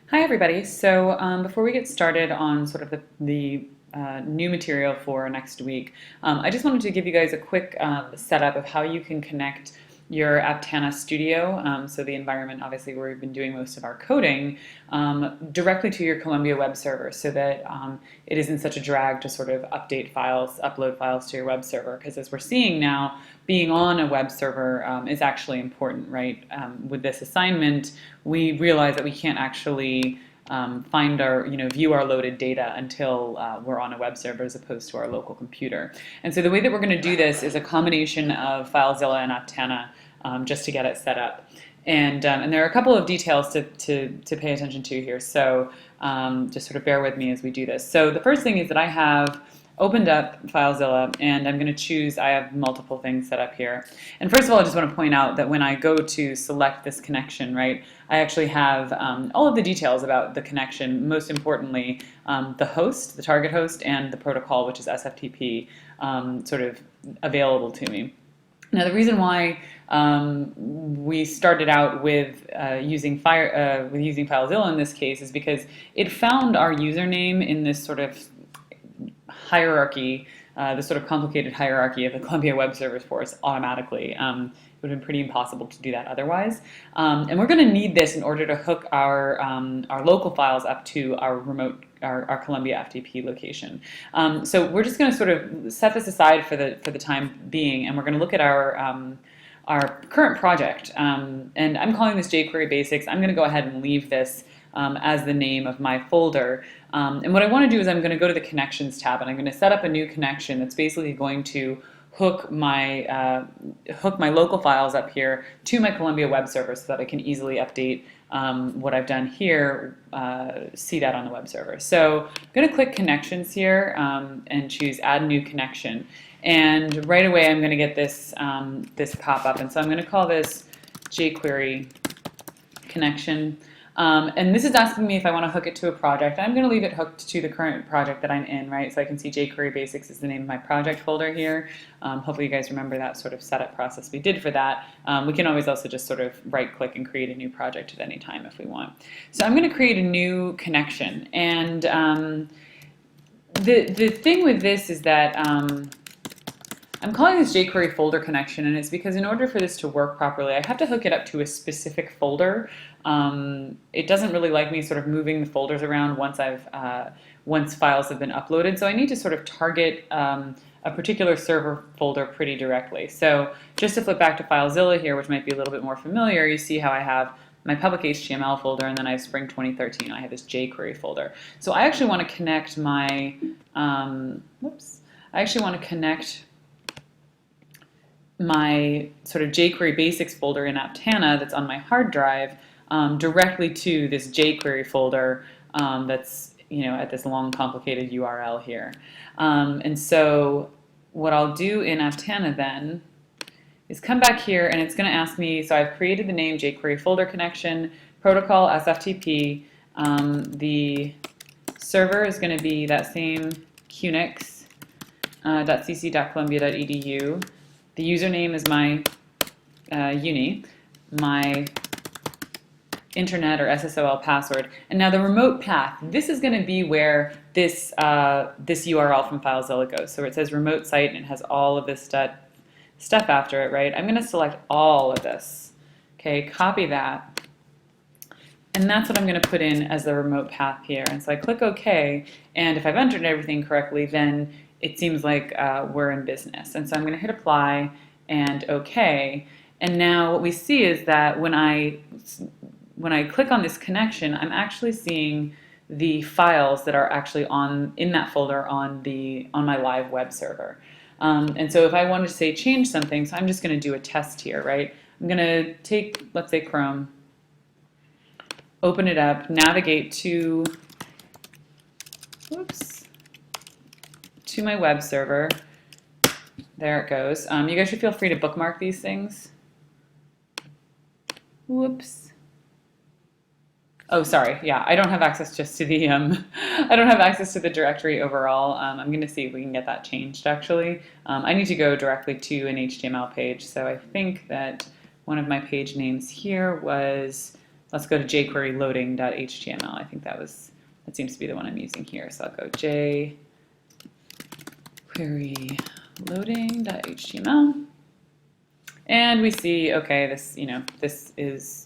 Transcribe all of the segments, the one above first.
Hi everybody. Before we get started on sort of the new material for next week, I just wanted to give you guys a quick setup of how you can connect your Aptana Studio, so the environment obviously where we've been doing most of our coding, directly to your Columbia web server so that it isn't such a drag to sort of upload files to your web server. Because as we're seeing now, being on a web server is actually important, right? With this assignment, we realize that we can't actually find view our loaded data until we're on a web server as opposed to our local computer. And so the way that we're going to do this is a combination of FileZilla and Aptana just to get it set up. And there are a couple of details to pay attention to here, so just sort of bear with me as we do this. So the first thing is that I have opened up FileZilla and I'm going to choose, I have multiple things set up here. And first of all, I just want to point out that when I go to select this connection, right, I actually have all of the details about the connection, most importantly, the host, the target host, and the protocol, which is SFTP, sort of available to me. Now, the reason why we started out with using FileZilla in this case is because it found our username in this sort of hierarchy, the sort of complicated hierarchy of the Columbia Web Service for us automatically. It would have been pretty impossible to do that otherwise. And we're going to need this in order to hook our local files up to our Columbia FTP location. So we're just going to sort of set this aside for the time being, and we're going to look at our current project. And I'm calling this jQuery Basics. I'm going to go ahead and leave this as the name of my folder. And what I want to do is I'm going to go to the Connections tab, and I'm going to set up a new connection that's basically going to hook my local files up here to my Columbia web server so that I can easily update what I've done here, see that on the web server. So I'm going to click Connections here and choose Add New Connection. And right away I'm going to get this, this pop-up, and so I'm going to call this jQuery Connection. And this is asking me if I want to hook it to a project. I'm going to leave it hooked to the current project that I'm in, right? So I can see jQuery Basics is the name of my project folder here. Hopefully you guys remember that sort of setup process we did for that. We can always also just sort of right-click and create a new project at any time if we want. So I'm going to create a new connection. And the thing with this is that I'm calling this jQuery folder connection, and it's because in order for this to work properly, I have to hook it up to a specific folder. It doesn't really like me sort of moving the folders around once files have been uploaded, so I need to sort of target a particular server folder pretty directly. So just to flip back to FileZilla here, which might be a little bit more familiar, you see how I have my public HTML folder, and then I have Spring 2013. I have this jQuery folder. So I actually want to connect my my sort of jQuery Basics folder in Aptana that's on my hard drive directly to this jQuery folder that's at this long complicated URL here. And so what I'll do in Aptana then is come back here, and it's going to ask me, so I've created the name jQuery folder connection, protocol SFTP, the server is going to be that same qnix.cc.columbia.edu. The username is my uni, my internet or SSOL password, and now the remote path. This is going to be where this this URL from FileZilla goes. So it says remote site, and it has all of this stuff after it, right? I'm going to select all of this. Okay, copy that, and that's what I'm going to put in as the remote path here. And so I click OK, and if I've entered everything correctly, then it seems like we're in business. And so I'm going to hit apply and OK. And now what we see is that when I click on this connection, I'm actually seeing the files that are actually in that folder on my live web server. And so if I wanted to say change something, so I'm just going to do a test here, right? I'm going to take, let's say, Chrome, open it up, navigate to my web server. There it goes. You guys should feel free to bookmark these things. Whoops. Oh, sorry. Yeah, I don't have access just to the I don't have access to the directory overall. I'm going to see if we can get that changed. Actually, I need to go directly to an HTML page. So I think that one of my page names here was let's go to jQuery loading.html. I think that seems to be the one I'm using here. So I'll go jQuery loading.html. And we see, okay, this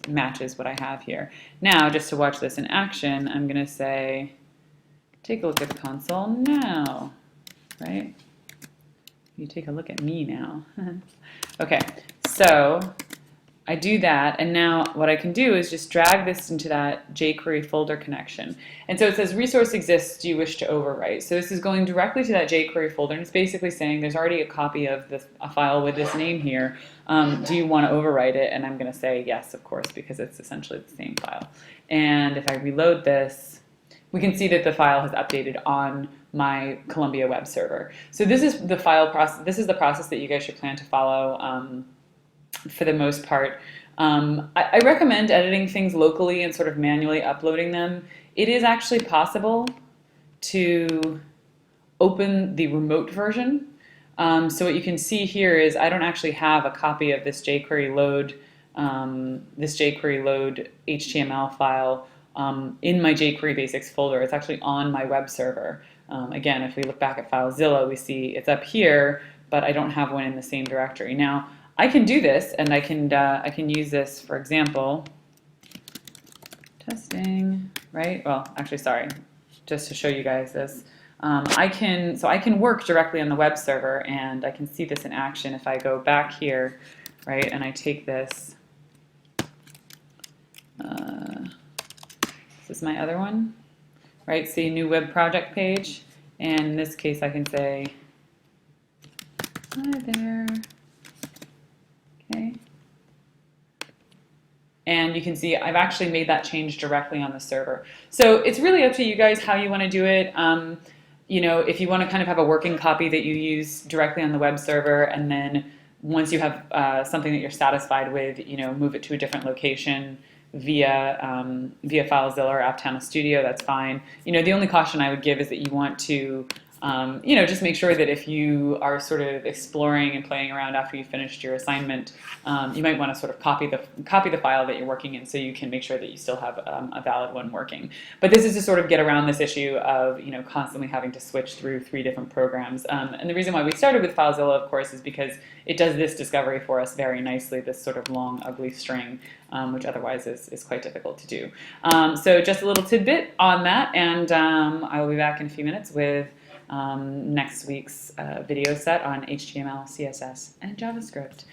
matches what I have here. Now, just to watch this in action, I'm going to say, take a look at the console now, right? You take a look at me now. Okay, so I do that, and now what I can do is just drag this into that jQuery folder connection. And so it says resource exists, do you wish to overwrite? So this is going directly to that jQuery folder, and it's basically saying there's already a copy of a file with this name here. Do you want to overwrite it? And I'm going to say yes, of course, because it's essentially the same file. And if I reload this, we can see that the file has updated on my Columbia web server. So this is the file process. This is the process that you guys should plan to follow for the most part. I recommend editing things locally and sort of manually uploading them. It is actually possible to open the remote version. So what you can see here is I don't actually have a copy of this jQuery load HTML file in my jQuery basics folder. It's actually on my web server. Again, if we look back at FileZilla, we see it's up here, but I don't have one in the same directory. Now, I can do this, and I can use this, for example, testing, right? Well, actually, sorry, just to show you guys this. I can work directly on the web server, and I can see this in action if I go back here, right, and I take this. This is my other one, right? See, new web project page, and in this case, I can say, hi there. Okay. And you can see I've actually made that change directly on the server. So it's really up to you guys how you want to do it. If you want to kind of have a working copy that you use directly on the web server, and then once you have something that you're satisfied with, move it to a different location via FileZilla or Aptana Studio, that's fine. The only caution I would give is that you want to just make sure that if you are sort of exploring and playing around after you finished your assignment, you might want to sort of copy the file that you're working in so you can make sure that you still have a valid one working. But this is to sort of get around this issue of constantly having to switch through 3 different programs. And the reason why we started with FileZilla, of course, is because it does this discovery for us very nicely, this sort of long, ugly string, which otherwise is quite difficult to do. So just a little tidbit on that, and I will be back in a few minutes with next week's video set on HTML, CSS, and JavaScript.